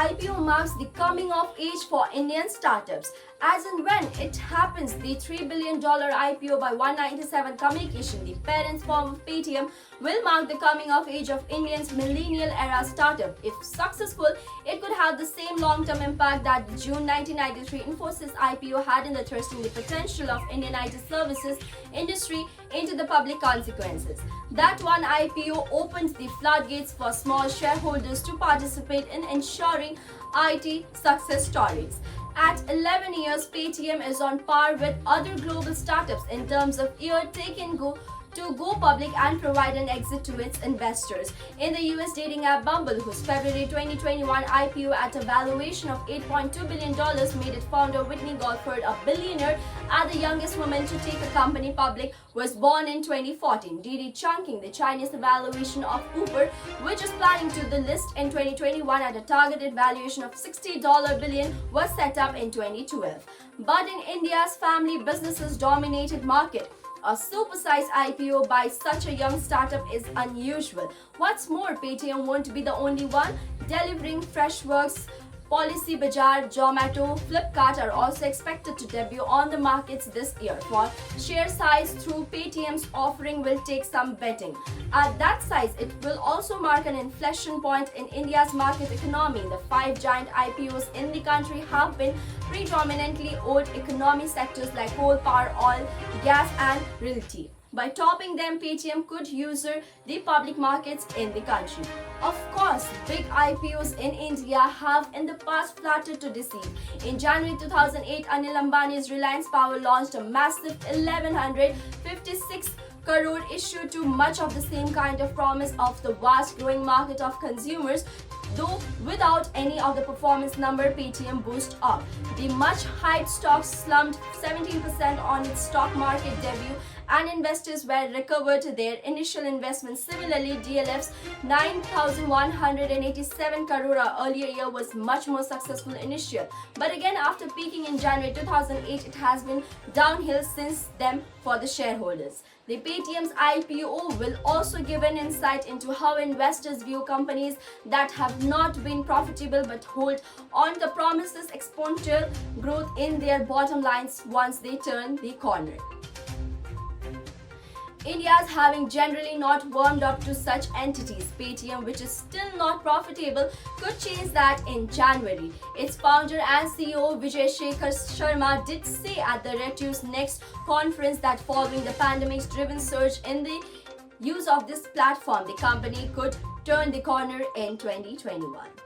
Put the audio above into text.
IPO marks the coming of age for Indian startups. As and when it happens, the $3 billion IPO by 197 Communication, the parent firm of Paytm, will mark the coming of age of India's millennial era startup. If successful, it could have the same long-term impact that the June 1993 Infosys IPO had in the thrusting the potential of Indian IT services industry into the public consequences. That one IPO opened the floodgates for small shareholders to participate in ensuring IT success stories. At 11 years, Paytm is on par with other global startups in terms of year taken to go public and provide an exit to its investors. In the US dating app Bumble, whose February 2021 IPO at a valuation of $8.2 billion made its founder Whitney Goldford a billionaire and the youngest woman to take a company public, was born in 2014. Didi Chuxing, the Chinese valuation of Uber, which is planning to the list in 2021 at a targeted valuation of $60 billion, was set up in 2012. But in India's family businesses dominated market, a supersized IPO by such a young startup is unusual. What's more, Paytm won't be the only one delivering Freshworks. Policybazaar, Zomato, Flipkart are also expected to debut on the markets this year. For share size through Paytm's offering will take some betting. At that size, it will also mark an inflection point in India's market economy. The 5 giant IPOs in the country have been predominantly old economy sectors like coal, power, oil, gas and realty. By topping them, Paytm could usurp the public markets in the country. Of course, big IPOs in India have in the past flattered to deceive. In January 2008, Anil Ambani's Reliance Power launched a massive 1156 crore issue to much of the same kind of promise of the vast growing market of consumers, though without any of the performance number Paytm boosted up. The much hyped stock slumped 17% on its stock market debut and investors were recovered their initial investments. Similarly, DLF's 9,187 crore earlier year was much more successful initial. But again, after peaking in January 2008, it has been downhill since then for the shareholders. The Paytm's IPO will also give an insight into how investors view companies that have not been profitable but hold on the promises exponential growth in their bottom lines once they turn the corner. India's having generally not warmed up to such entities. Paytm, which is still not profitable, could change that in January. Its founder and CEO Vijay Shekhar Sharma did say at the Retu's next conference that following the pandemic's driven surge in the use of this platform, the company could turn the corner in 2021.